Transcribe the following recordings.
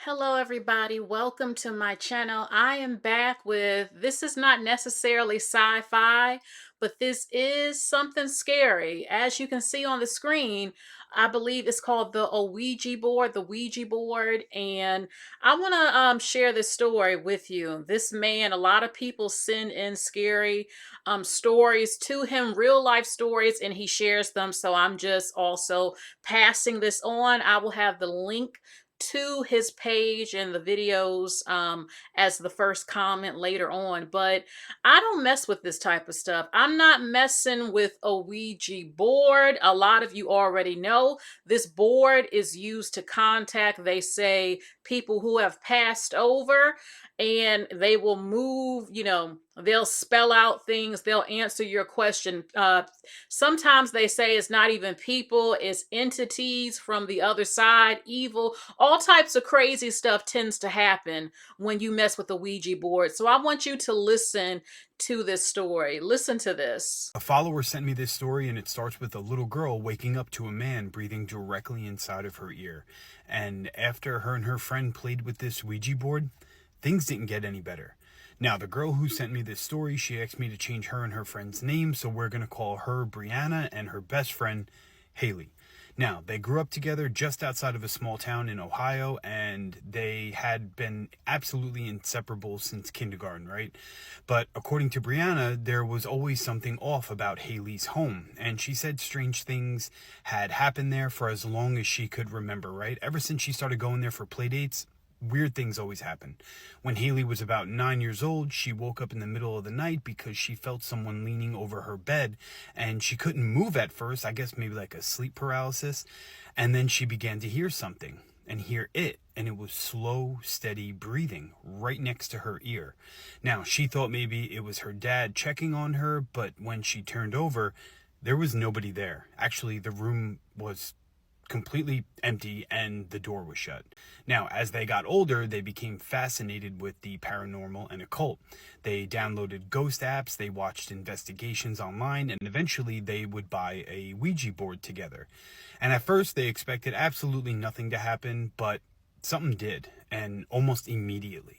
Hello, everybody. Welcome to my channel. I am back with this is not necessarily sci fi, but this is something scary. As you can see on the screen, I believe it's called the Ouija board. And I want to share this story with you. This man, a lot of people send in scary stories to him, real life stories, and he shares them. So I'm just also passing this on. I will have the link to his page and the videos as the first comment later on. But I don't mess with this type of stuff. I'm not messing with a Ouija board. A lot of you already know this board is used to contact, they say, people who have passed over, and they will move, they'll spell out things, they'll answer your question. Sometimes they say it's not even people, it's entities from the other side, evil. All types of crazy stuff tends to happen when you mess with the Ouija board. So I want you to listen to this story. Listen to this. A follower sent me this story, and it starts with a little girl waking up to a man breathing directly inside of her ear. And after her and her friend played with this Ouija board, things didn't get any better. Now, the girl who sent me this story, she asked me to change her and her friend's name, so we're going to call her Brianna and her best friend Haley. Now, they grew up together just outside of a small town in Ohio, and they had been absolutely inseparable since kindergarten, right? But according to Brianna, there was always something off about Haley's home, and she said strange things had happened there for as long as she could remember, right? Ever since she started going there for play dates, weird things always happen. When Haley was about 9 years old, she woke up in the middle of the night because she felt someone leaning over her bed, and she couldn't move at first, I guess maybe like a sleep paralysis, and then she began to hear something and hear it, and it was slow, steady breathing right next to her ear. Now, she thought maybe it was her dad checking on her, but when she turned over, there was nobody there. Actually, the room was completely empty and the door was shut. Now, as they got older, they became fascinated with the paranormal and occult. They downloaded ghost apps, they watched investigations online, and eventually they would buy a Ouija board together. And at first, they expected absolutely nothing to happen, but something did, and almost immediately.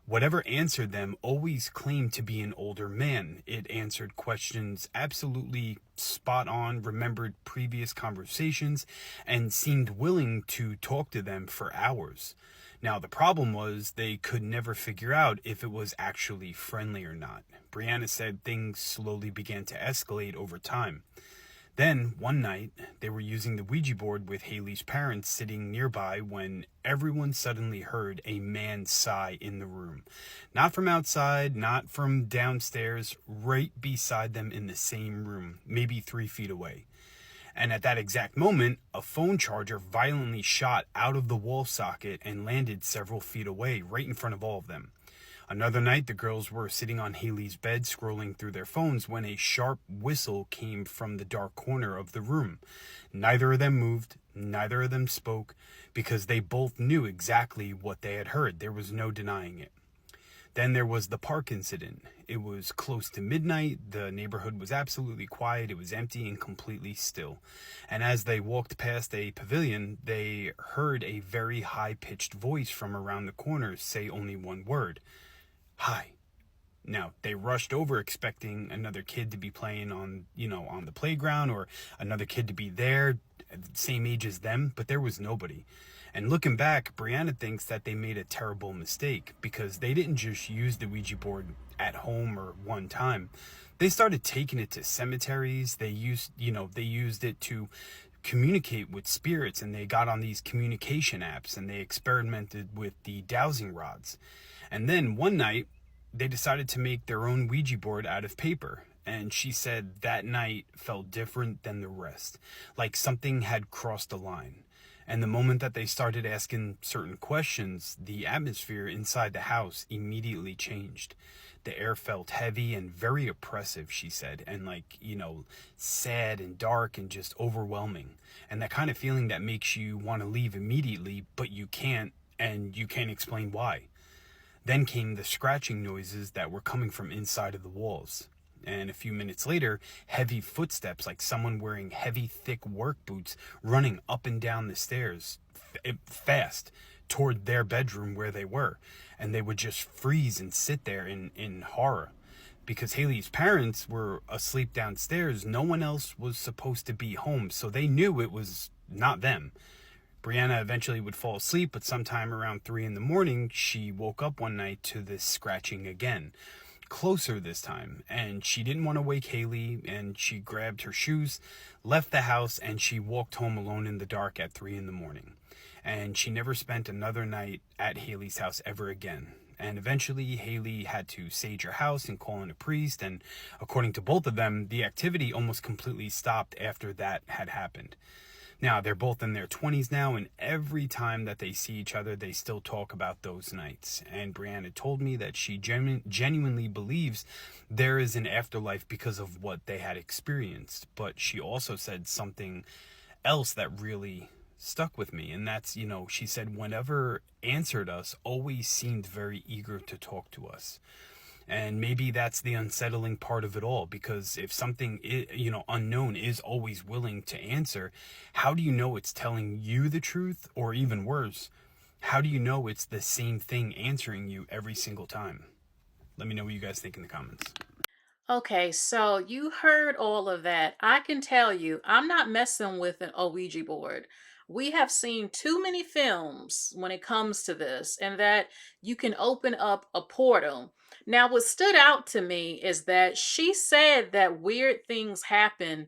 Whatever answered them always claimed to be an older man. It answered questions absolutely spot on, remembered previous conversations, and seemed willing to talk to them for hours. Now, the problem was they could never figure out if it was actually friendly or not. Brianna said things slowly began to escalate over time. Then, one night, they were using the Ouija board with Haley's parents sitting nearby when everyone suddenly heard a man sigh in the room. Not from outside, not from downstairs, right beside them in the same room, maybe 3 feet away. And at that exact moment, a phone charger violently shot out of the wall socket and landed several feet away, right in front of all of them. Another night, the girls were sitting on Haley's bed scrolling through their phones when a sharp whistle came from the dark corner of the room. Neither of them moved, neither of them spoke, because they both knew exactly what they had heard. There was no denying it. Then there was the park incident. It was close to midnight. The neighborhood was absolutely quiet. It was empty and completely still. And as they walked past a pavilion, they heard a very high-pitched voice from around the corner say only one word: "Hi." Now, they rushed over expecting another kid to be playing on the playground, or another kid to be there, same age as them, but there was nobody. And looking back, Brianna thinks that they made a terrible mistake because they didn't just use the Ouija board at home or one time. They started taking it to cemeteries. They used it to communicate with spirits, and they got on these communication apps, and they experimented with the dowsing rods. And then one night, they decided to make their own Ouija board out of paper. And she said that night felt different than the rest, like something had crossed a line. And the moment that they started asking certain questions, the atmosphere inside the house immediately changed. The air felt heavy and very oppressive, she said, and sad and dark and just overwhelming. And that kind of feeling that makes you want to leave immediately, but you can't, and you can't explain why. Then came the scratching noises that were coming from inside of the walls. And a few minutes later, heavy footsteps, like someone wearing heavy, thick work boots, running up and down the stairs, fast, toward their bedroom where they were, and they would just freeze and sit there in horror. Because Haley's parents were asleep downstairs, no one else was supposed to be home, so they knew it was not them. Brianna eventually would fall asleep, but sometime around 3 in the morning, she woke up one night to this scratching again, closer this time, and she didn't want to wake Haley, and she grabbed her shoes, left the house, and she walked home alone in the dark at 3 in the morning. And she never spent another night at Haley's house ever again. And eventually, Haley had to sage her house and call in a priest, and according to both of them, the activity almost completely stopped after that had happened. Now, they're both in their 20s now, and every time that they see each other, they still talk about those nights. And Brianna told me that she genuinely believes there is an afterlife because of what they had experienced. But she also said something else that really stuck with me, and that's, she said whenever answered us, always seemed very eager to talk to us. And maybe that's the unsettling part of it all, because if something unknown is always willing to answer, how do you know it's telling you the truth? Or even worse, how do you know it's the same thing answering you every single time? Let me know what you guys think in the comments. Okay, so you heard all of that. I can tell you, I'm not messing with an Ouija board. We have seen too many films when it comes to this, and that you can open up a portal. Now, what stood out to me is that she said that weird things happen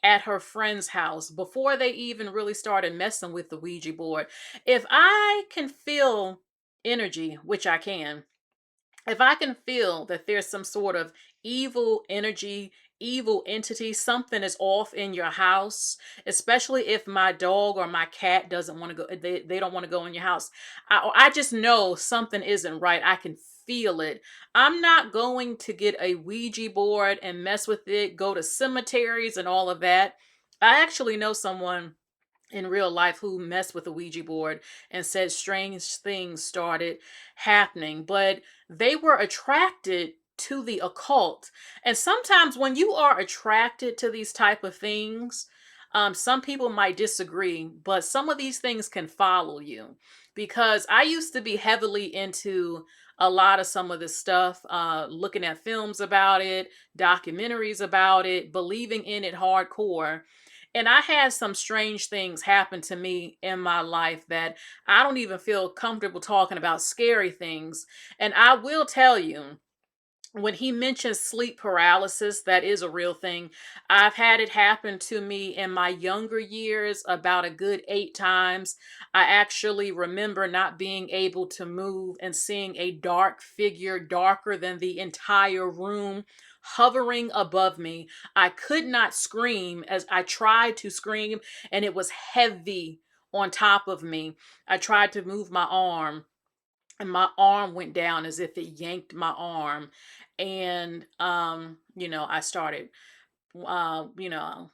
at her friend's house before they even really started messing with the Ouija board. If I can feel energy, which I can, if I can feel that there's some sort of evil energy, evil entity, something is off in your house, especially if my dog or my cat doesn't want to go, they don't want to go in your house. I just know something isn't right. I can feel it. I'm not going to get a Ouija board and mess with it, go to cemeteries and all of that. I actually know someone in real life who messed with a Ouija board and said strange things started happening, but they were attracted to the occult. And sometimes when you are attracted to these type of things, some people might disagree, but some of these things can follow you. Because I used to be heavily into a lot of some of this stuff, looking at films about it, documentaries about it, believing in it hardcore. And I had some strange things happen to me in my life that I don't even feel comfortable talking about, scary things. And I will tell you, when he mentions sleep paralysis, that is a real thing. I've had it happen to me in my younger years about a good 8 times. I actually remember not being able to move and seeing a dark figure, darker than the entire room, hovering above me. I could not scream as I tried to scream, and it was heavy on top of me. I tried to move my arm, and my arm went down as if it yanked my arm. And I started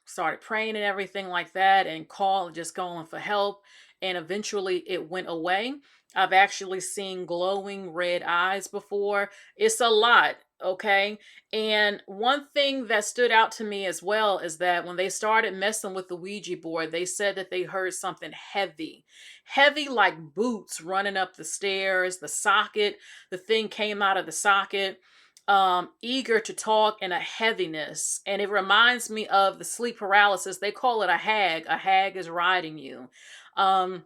started praying and everything like that, and just going for help. And eventually it went away. I've actually seen glowing red eyes before. It's a lot. Okay. And one thing that stood out to me as well is that when they started messing with the Ouija board, they said that they heard something heavy, heavy like boots running up the stairs, the socket, the thing came out of the socket, eager to talk, and a heaviness. And it reminds me of the sleep paralysis. They call it a hag. A hag is riding you. Um,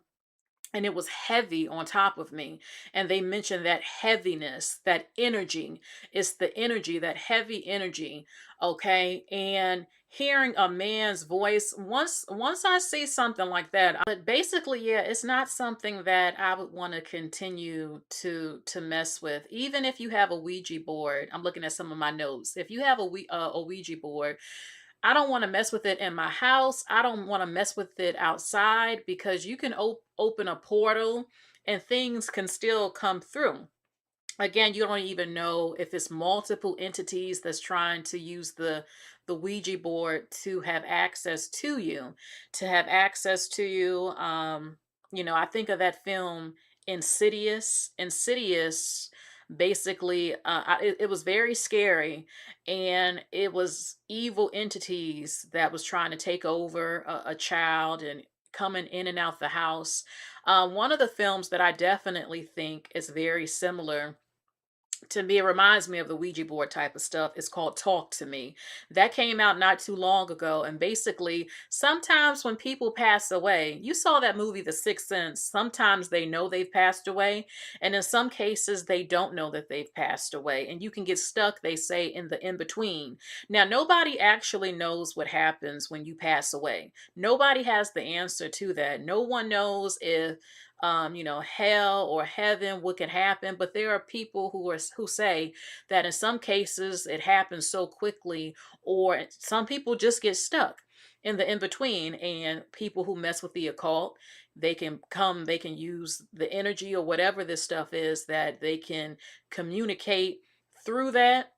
and it was heavy on top of me. And they mentioned that heaviness, that energy. It's the energy, that heavy energy. Okay. And hearing a man's voice, once I see something like that, but basically, yeah, it's not something that I would want to continue to mess with. Even if you have a Ouija board, I'm looking at some of my notes. If you have a Ouija board, I don't want to mess with it in my house. I don't want to mess with it outside, because you can open a portal and things can still come through. Again, you don't even know if it's multiple entities that's trying to use the Ouija board to have access to you, I think of that film Insidious. Insidious basically, it was very scary, and it was evil entities that was trying to take over a child, and coming in and out the house. One of the films that I definitely think is very similar to me, it reminds me of the Ouija board type of stuff. It's called Talk to Me. That came out not too long ago. And basically, sometimes when people pass away, you saw that movie, The Sixth Sense. Sometimes they know they've passed away. And in some cases, they don't know that they've passed away. And you can get stuck, they say, in the in between. Now, nobody actually knows what happens when you pass away. Nobody has the answer to that. No one knows if hell or heaven, what can happen. But there are people who say that in some cases it happens so quickly, or some people just get stuck in the in between. And people who mess with the occult, they can use the energy or whatever this stuff is, that they can communicate through that.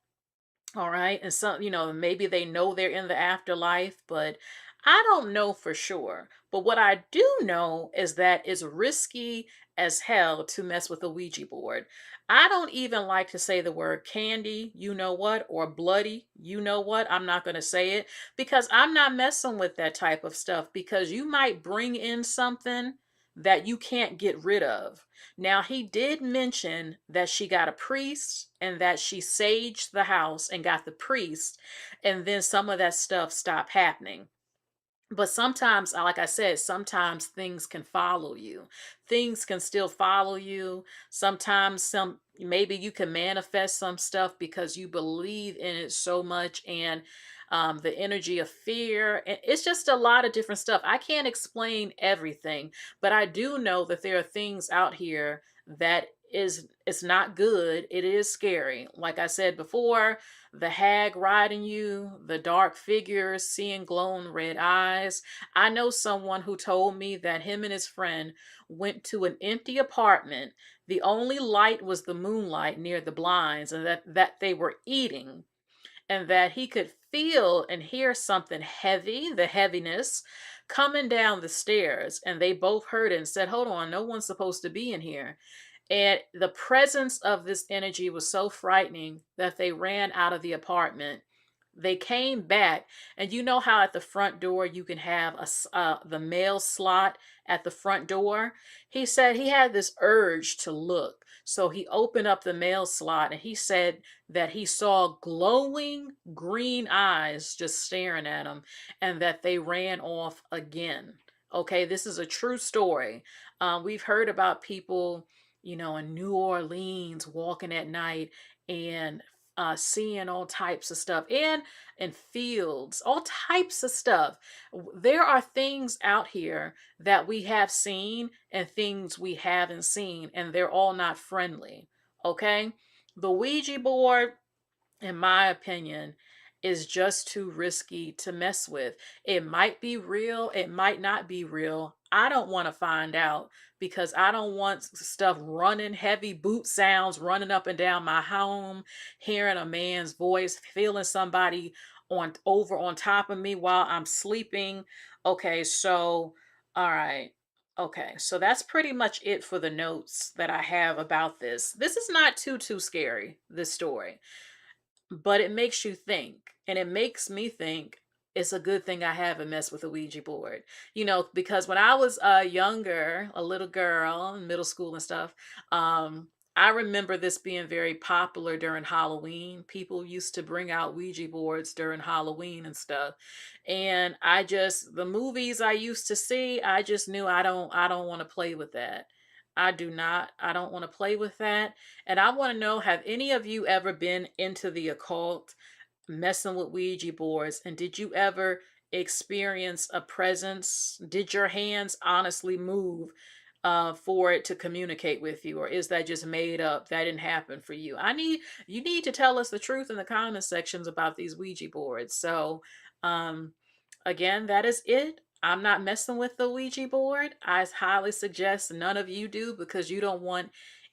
All right. And some, maybe they know they're in the afterlife, but I don't know for sure. But what I do know is that it's risky as hell to mess with a Ouija board. I don't even like to say the word candy, you know what, or bloody, you know what. I'm not going to say it because I'm not messing with that type of stuff, because you might bring in something that you can't get rid of. Now, he did mention that she got a priest and that she saged the house and got the priest, and then some of that stuff stopped happening. But sometimes, like I said, sometimes things can follow you. Things can still follow you. Sometimes maybe you can manifest some stuff because you believe in it so much, and the energy of fear. And it's just a lot of different stuff. I can't explain everything, but I do know that there are things out here that is it's not good. It is scary. Like I said before, the hag riding you, the dark figures, seeing glowing red eyes. I know someone who told me that him and his friend went to an empty apartment. The only light was the moonlight near the blinds, and that they were eating, and that he could feel and hear something heavy, the heaviness, coming down the stairs. And they both heard it and said, "Hold on, no one's supposed to be in here." And the presence of this energy was so frightening that they ran out of the apartment. They came back, and you know how at the front door you can have the mail slot at the front door? He said he had this urge to look. So he opened up the mail slot, and he said that he saw glowing green eyes just staring at him, and that they ran off again. Okay, this is a true story. We've heard about people, in New Orleans walking at night and seeing all types of stuff, and fields, all types of stuff. There are things out here that we have seen and things we haven't seen, and they're all not friendly. Okay, the Ouija board, in my opinion, is just too risky to mess with. It might be real, it might not be real. I don't want to find out, because I don't want stuff running, heavy boot sounds running up and down my home, hearing a man's voice, feeling somebody on top of me while I'm sleeping. Okay, so all right. Okay, so that's pretty much it for the notes that I have about this. This is not too scary, this story, but it makes you think, and it makes me think it's a good thing I haven't messed with a Ouija board. Because when I was younger, a little girl in middle school and stuff, I remember this being very popular during Halloween. People used to bring out Ouija boards during Halloween and stuff. And the movies I used to see, I just knew I don't want to play with that. I don't want to play with that. And I want to know, have any of you ever been into the occult, messing with Ouija boards? And did you ever experience a presence? Did your hands honestly move for it to communicate with you? Or is that just made up? That didn't happen for you. You need to tell us the truth in the comment sections about these Ouija boards. So, um, again, that is it. I'm not messing with the Ouija board. I highly suggest none of you do, because you don't want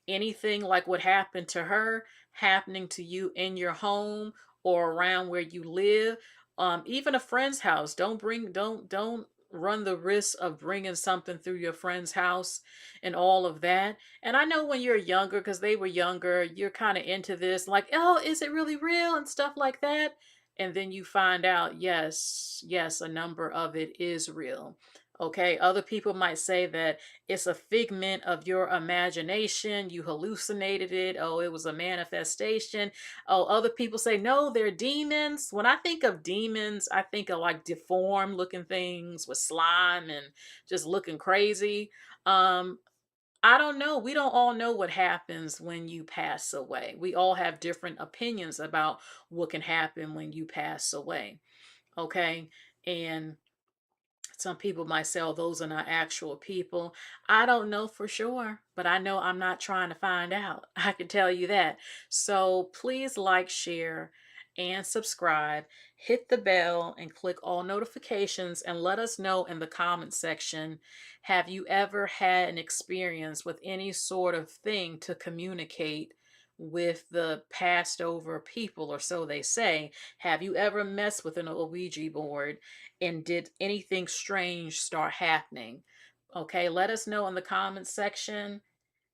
anything like what happened to her happening to you in your home or around where you live. Even a friend's house. Don't run the risk of bringing something through your friend's house and all of that. And I know when you're younger, because they were younger, you're kind of into this, like, oh, is it really real and stuff like that. And then you find out, yes, a number of it is real. Okay, other people might say that it's a figment of your imagination. You hallucinated it. Oh, it was a manifestation. Oh, other people say, no, they're demons. When I think of demons, I think of like deformed looking things with slime and just looking crazy. Um, I don't know. We don't all know what happens when you pass away. We all have different opinions about what can happen when you pass away. Okay. And some people might say, oh, those are not actual people. I don't know for sure, but I know I'm not trying to find out. I can tell you that. So please like, share, and subscribe. Hit the bell and click all notifications and let us know in the comment section. Have you ever had an experience with any sort of thing to communicate with the passed over people, or so they say? Have you ever messed with an Ouija board? And did anything strange start happening? Okay, let us know in the comments section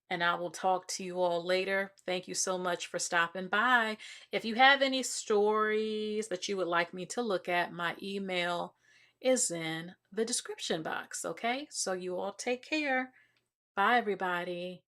and I will talk to you all later. Thank you so much for stopping by. If you have any stories that you would like me to look at, my email is in the description box. Okay, so you all take care. Bye, everybody.